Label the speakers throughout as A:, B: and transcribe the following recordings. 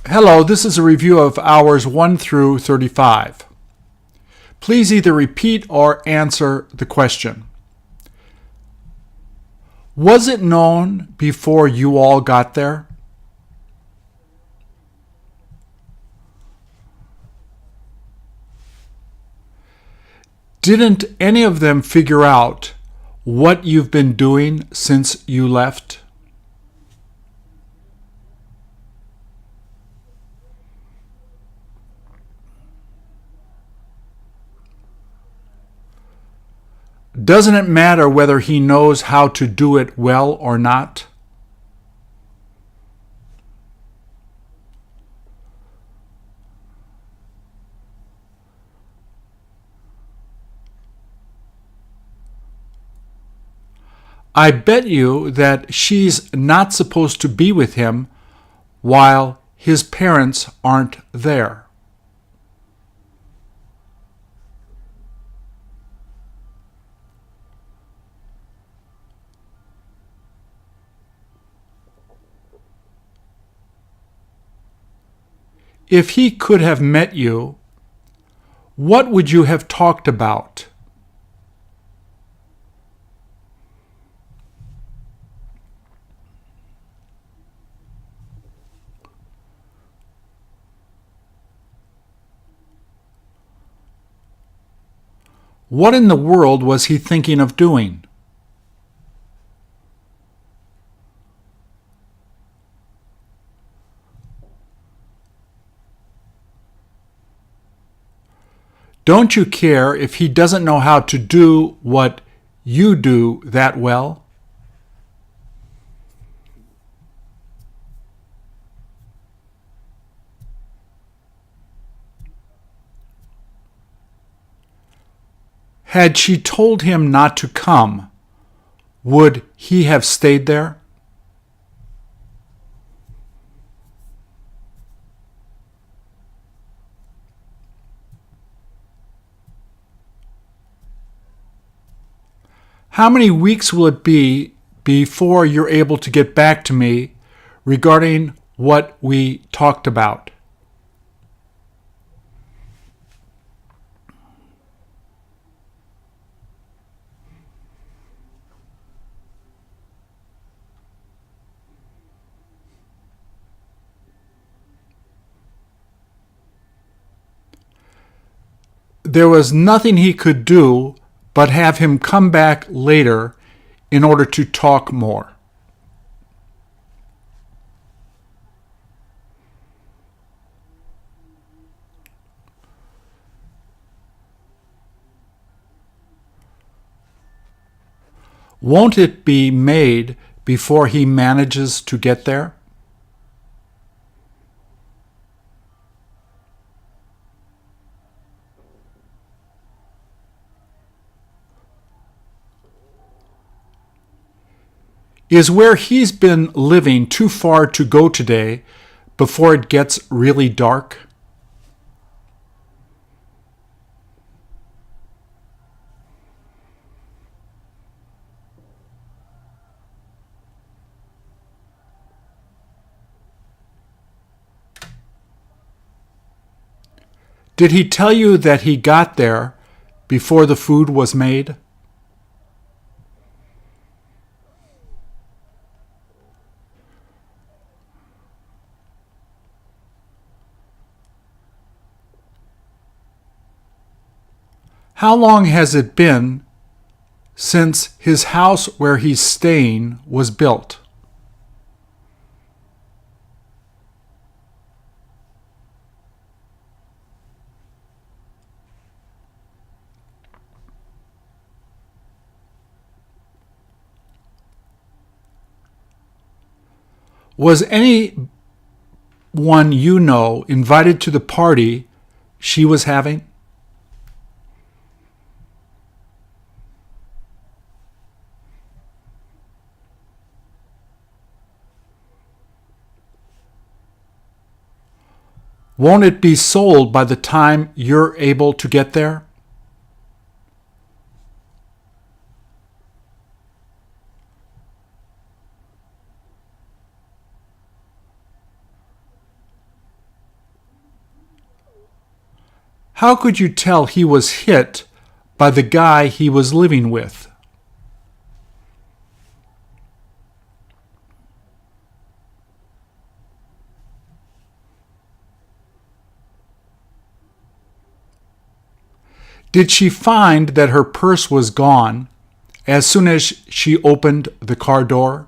A: Hello, this is a review of hours 1 through 35. Please either repeat or answer the question. Was it known before you all got there? Didn't any of them figure out what you've been doing since you left? Doesn't it matter whether he knows how to do it well or not? I bet you that she's not supposed to be with him while his parents aren't there. If he could have met you, what would you have talked about? What in the world was he thinking of doing? Don't you care if he doesn't know how to do what you do that well? Had she told him not to come, would he have stayed there? How many weeks will it be before you're able to get back to me regarding what we talked about? There was nothing he could do but have him come back later in order to talk more. Won't it be made before he manages to get there? Is where he's been living too far to go today before it gets really dark? Did he tell you that he got there before the food was made? How long has it been since his house where he's staying was built? Was anyone you know invited to the party she was having? Won't it be sold by the time you're able to get there? How could you tell he was hit by the guy he was living with? Did she find that her purse was gone as soon as she opened the car door?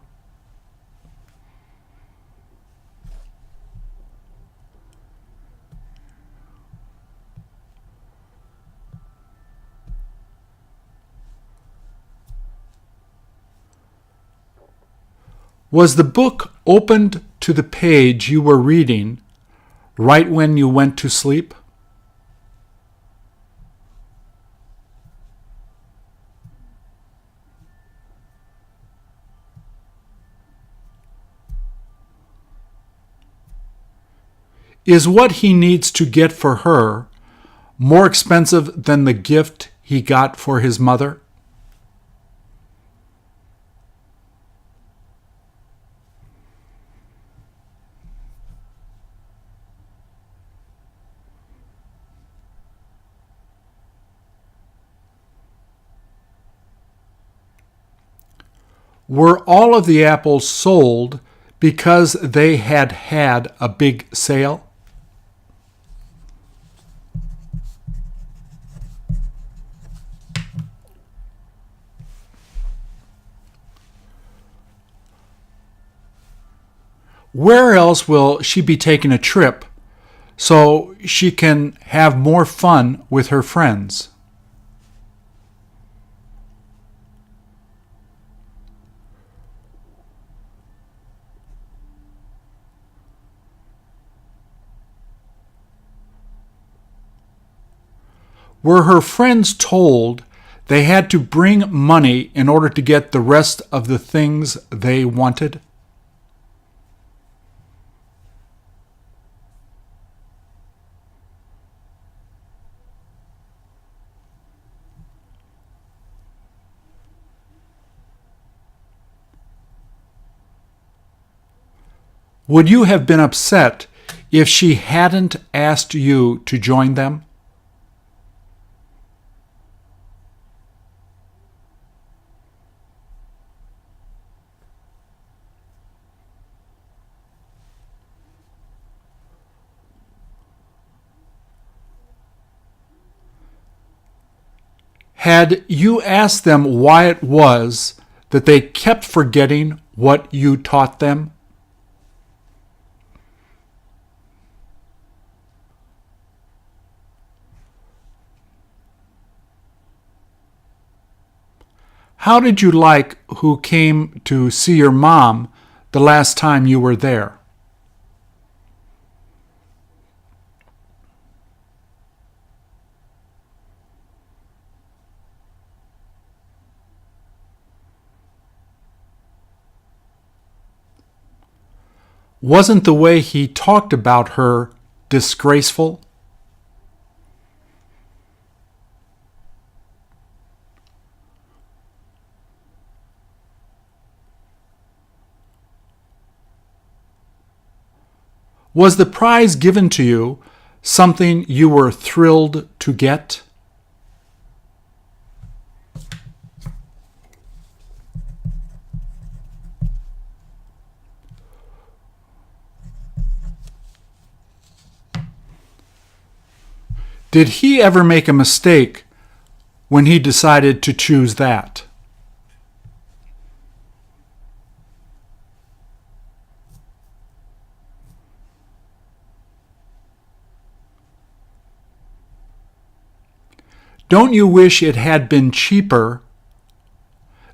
A: Was the book opened to the page you were reading right when you went to sleep? Is what he needs to get for her more expensive than the gift he got for his mother? Were all of the apples sold because they had had a big sale? Where else will she be taking a trip so she can have more fun with her friends? Were her friends told they had to bring money in order to get the rest of the things they wanted? Would you have been upset if she hadn't asked you to join them? Had you asked them why it was that they kept forgetting what you taught them? How did you like who came to see your mom the last time you were there? Wasn't the way he talked about her disgraceful? Was the prize given to you something you were thrilled to get? Did he ever make a mistake when he decided to choose that? Don't you wish it had been cheaper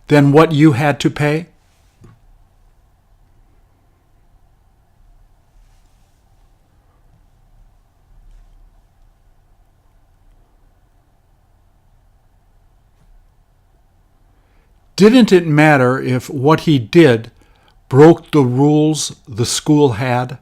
A: than what you had to pay? Didn't it matter if what he did broke the rules the school had?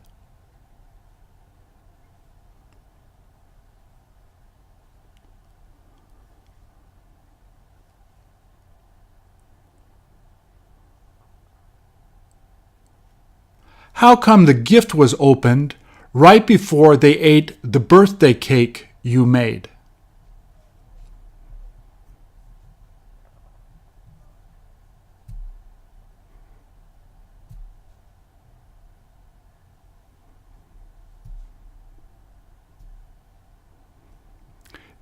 A: How come the gift was opened right before they ate the birthday cake you made.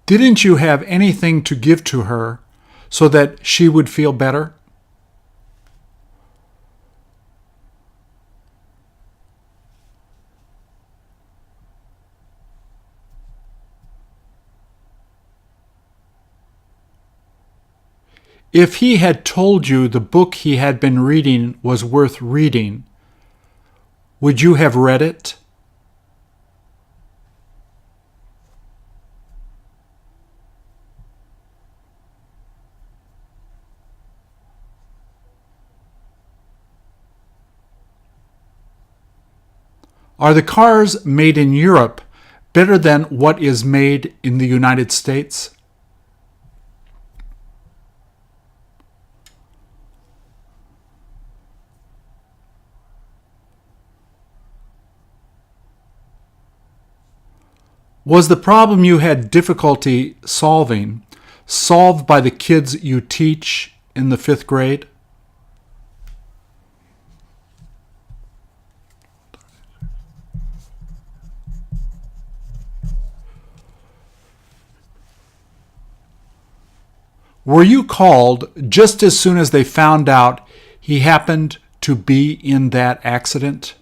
A: Didn't you have anything to give to her so that she would feel better? If he had told you the book he had been reading was worth reading, would you have read it? Are the cars made in Europe better than what is made in the United States? Was the problem you had difficulty solving solved by the kids you teach in the 5th grade? Were you called just as soon as they found out he happened to be in that accident?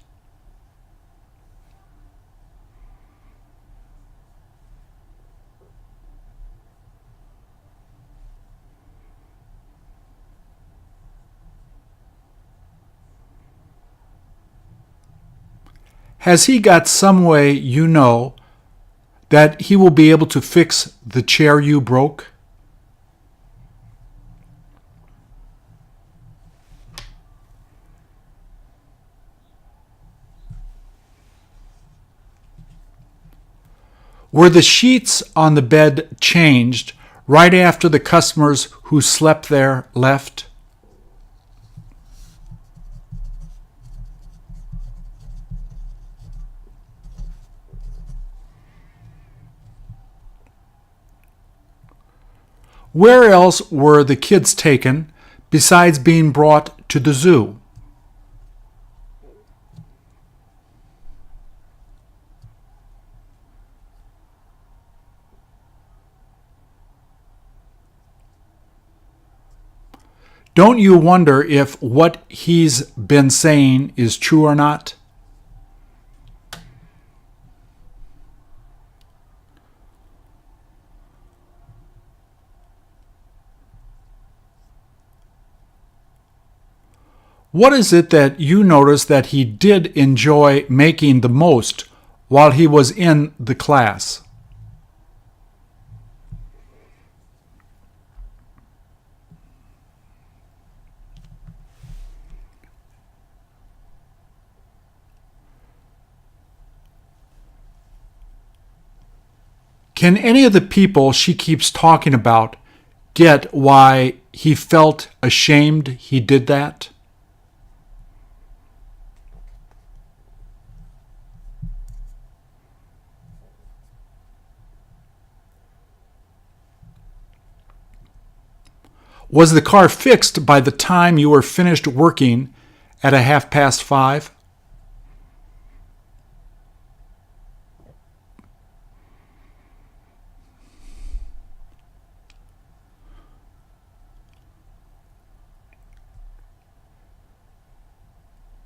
A: Has he got some way you know that he will be able to fix the chair you broke? Were the sheets on the bed changed right after the customers who slept there left? Where else were the kids taken besides being brought to the zoo? Don't you wonder if what he's been saying is true or not? What is it that you notice that he did enjoy making the most while he was in the class? Can any of the people she keeps talking about get why he felt ashamed he did that? Was the car fixed by the time you were finished working at 5:30?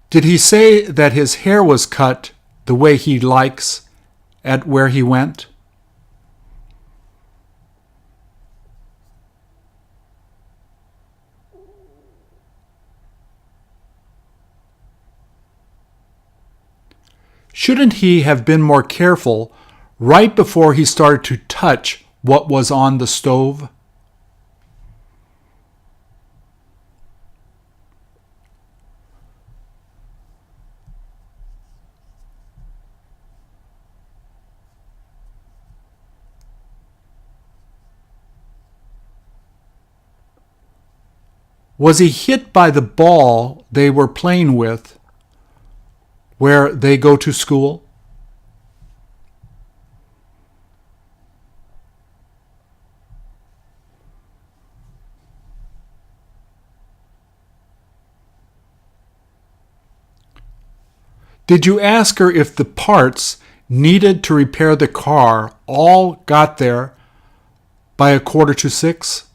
A: Did he say that his hair was cut the way he likes at where he went? Shouldn't he have been more careful right before he started to touch what was on the stove? Was he hit by the ball they were playing with where they go to school? Did you ask her if the parts needed to repair the car all got there by 5:45?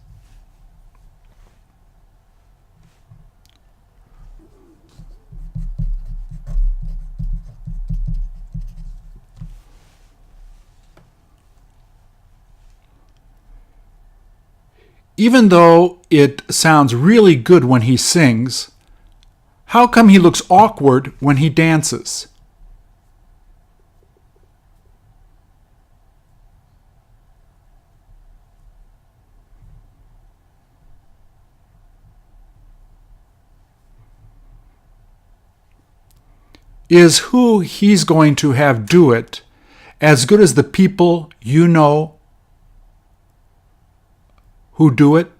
A: Even though it sounds really good when he sings, how come he looks awkward when he dances? Is who he's going to have do it as good as the people you know who do it?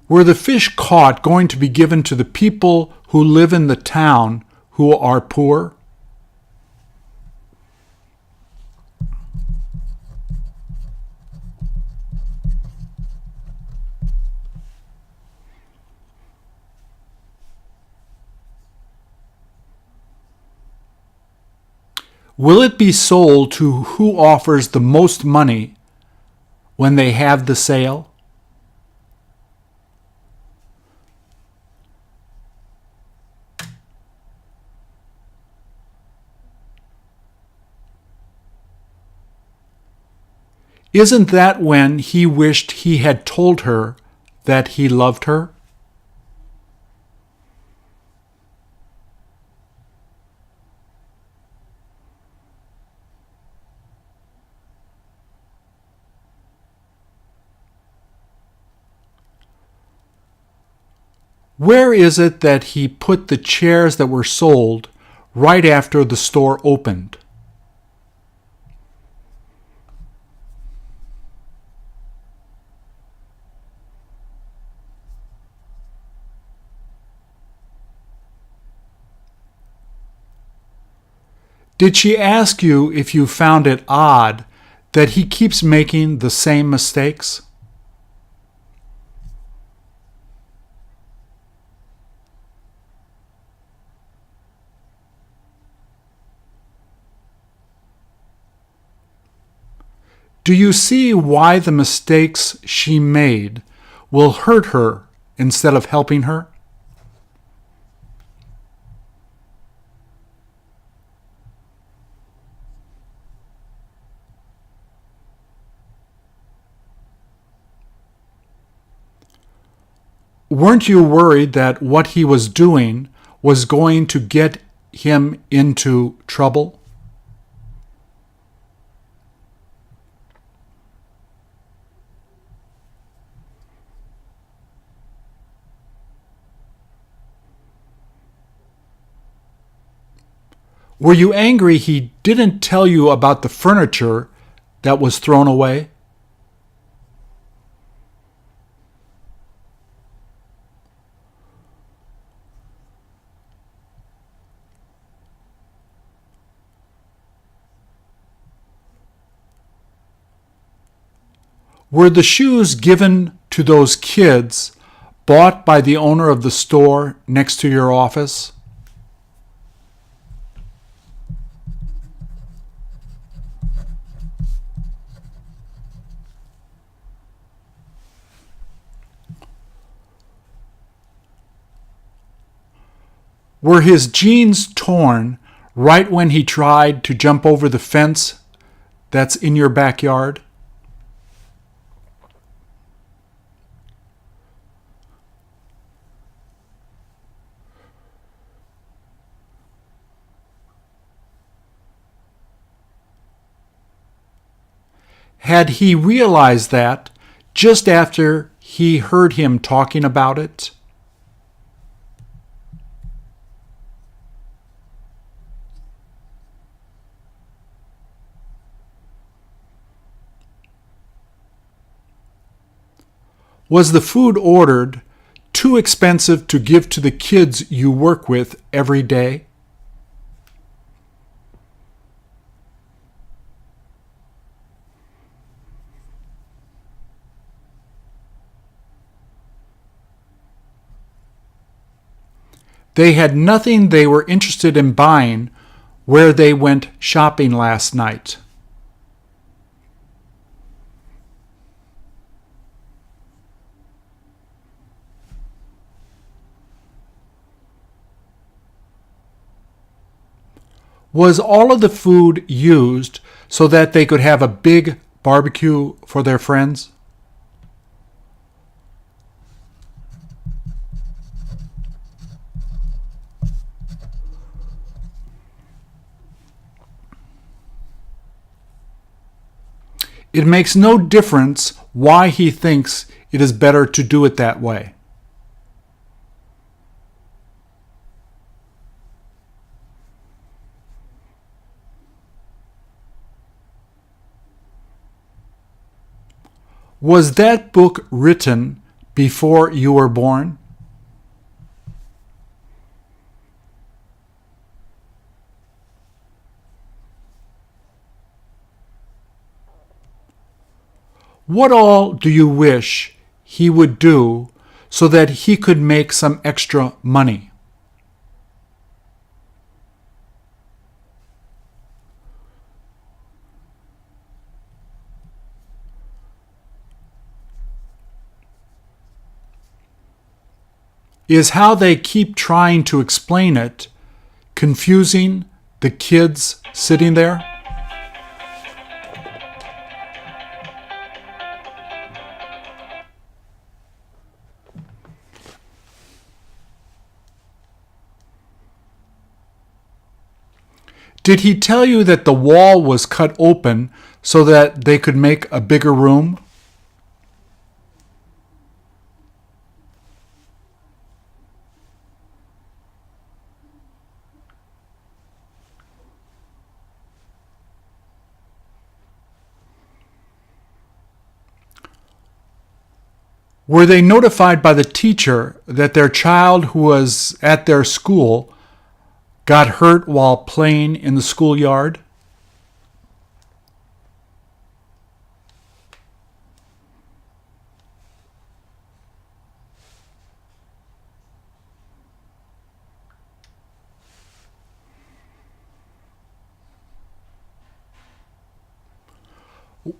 A: Were the fish caught going to be given to the people who live in the town who are poor? Will it be sold to who offers the most money when they have the sale? Isn't that when he wished he had told her that he loved her? Where is it that he put the chairs that were sold right after the store opened? Did she ask you if you found it odd that he keeps making the same mistakes? Do you see why the mistakes she made will hurt her instead of helping her? Weren't you worried that what he was doing was going to get him into trouble? Were you angry he didn't tell you about the furniture that was thrown away? Were the shoes given to those kids bought by the owner of the store next to your office? Were his jeans torn right when he tried to jump over the fence that's in your backyard? Had he realized that just after he heard him talking about it? Was the food ordered too expensive to give to the kids you work with every day? They had nothing they were interested in buying where they went shopping last night. Was all of the food used so that they could have a big barbecue for their friends? It makes no difference why he thinks it is better to do it that way. Was that book written before you were born? What all do you wish he would do so that he could make some extra money? Is how they keep trying to explain it confusing the kids sitting there? Did he tell you that the wall was cut open so that they could make a bigger room? Were they notified by the teacher that their child who was at their school got hurt while playing in the schoolyard?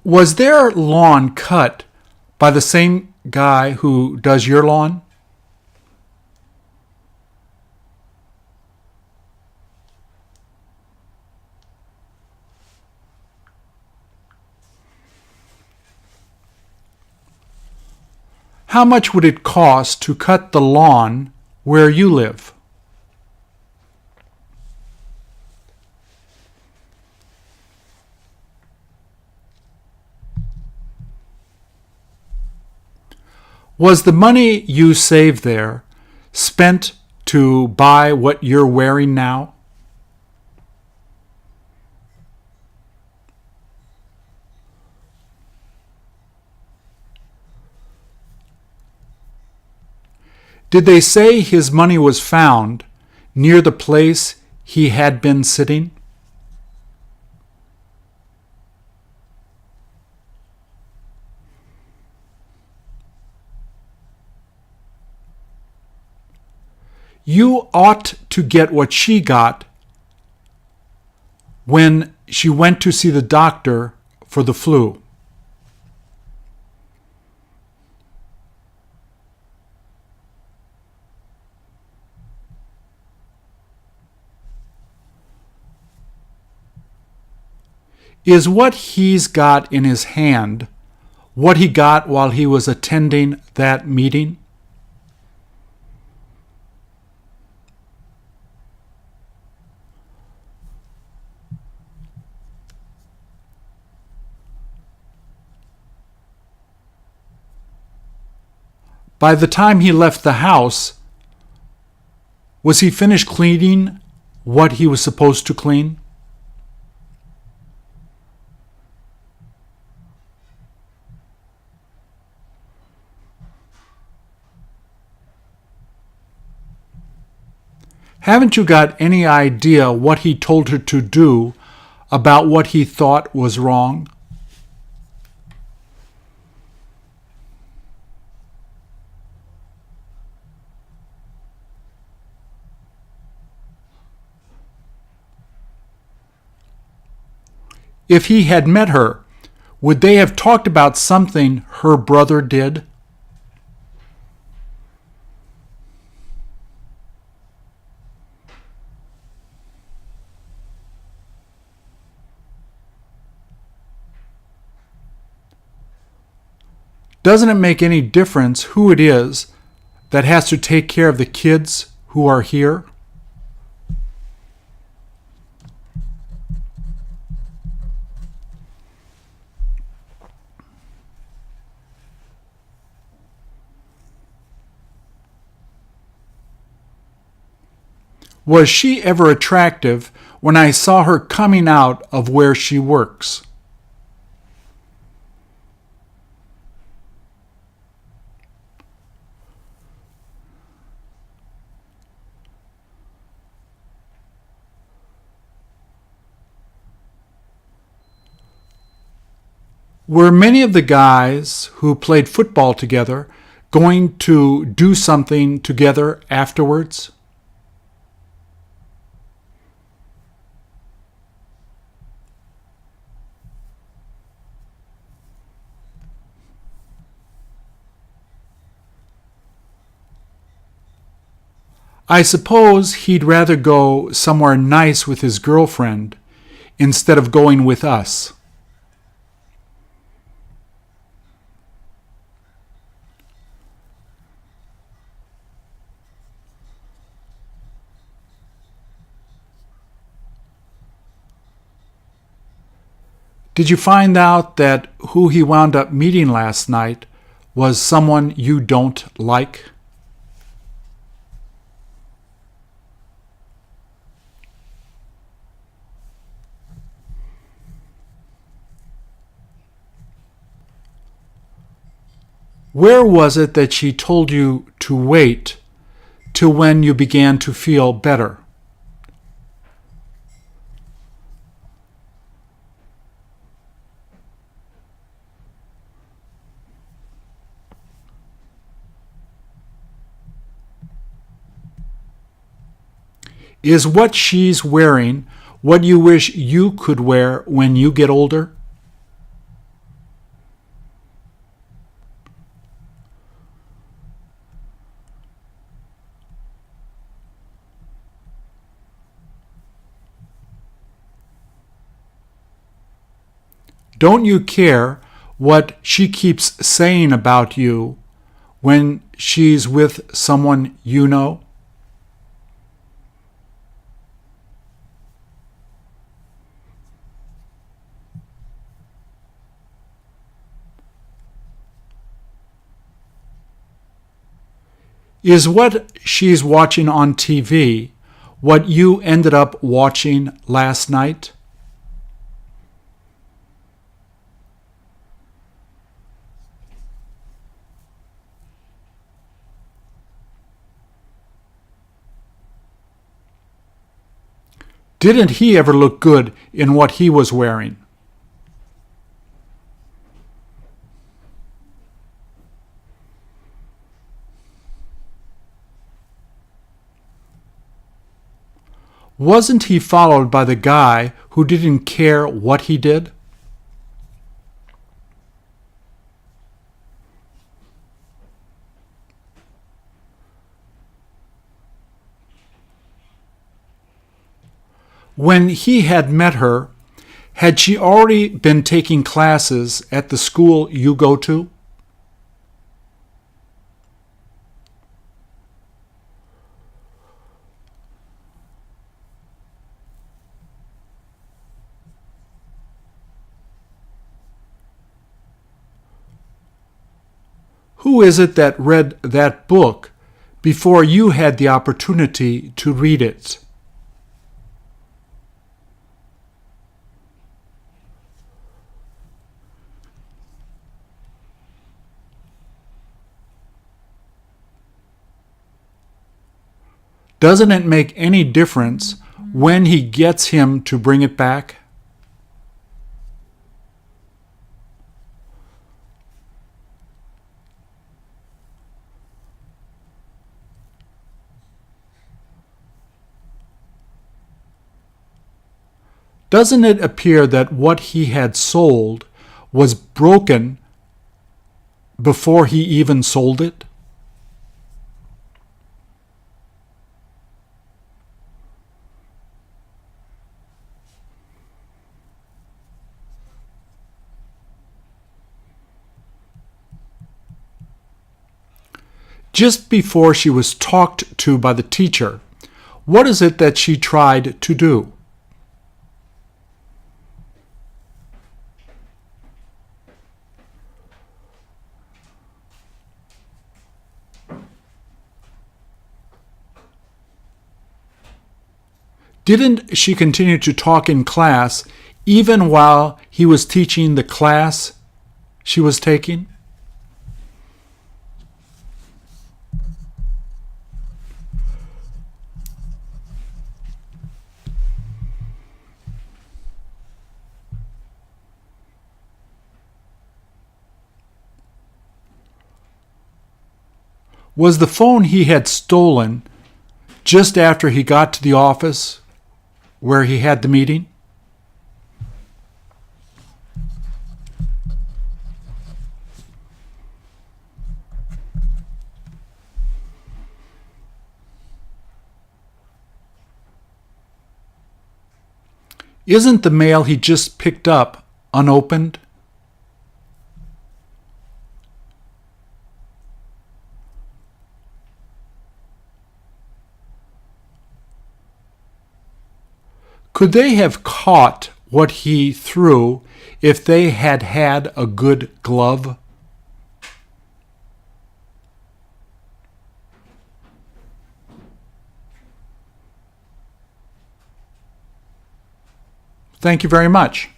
A: Was their lawn cut by the same guy who does your lawn? How much would it cost to cut the lawn where you live? Was the money you saved there spent to buy what you're wearing now? Did they say his money was found near the place he had been sitting? You ought to get what she got when she went to see the doctor for the flu. Is what he's got in his hand what he got while he was attending that meeting? By the time he left the house, was he finished cleaning what he was supposed to clean? Haven't you got any idea what he told her to do about what he thought was wrong? If he had met her, would they have talked about something her brother did? Doesn't it make any difference who it is that has to take care of the kids who are here? Was she ever attractive when I saw her coming out of where she works? Were many of the guys who played football together going to do something together afterwards? I suppose he'd rather go somewhere nice with his girlfriend instead of going with us. Did you find out that who he wound up meeting last night was someone you don't like? Where was it that she told you to wait till when you began to feel better? Is what she's wearing what you wish you could wear when you get older? Don't you care what she keeps saying about you when she's with someone you know? Is what she's watching on TV what you ended up watching last night? Didn't he ever look good in what he was wearing? Wasn't he followed by the guy who didn't care what he did? When he had met her, had she already been taking classes at the school you go to? Who is it that read that book before you had the opportunity to read it? doesn't it make any difference when he gets him to bring it back? Doesn't it appear that what he had sold was broken before he even sold it? Just before she was talked to by the teacher, what is it that she tried to do? Didn't she continue to talk in class even while he was teaching the class she was taking? Was the phone he had stolen just after he got to the office where he had the meeting? Isn't the mail he just picked up unopened? Could they have caught what he threw if they had had a good glove? Thank you very much.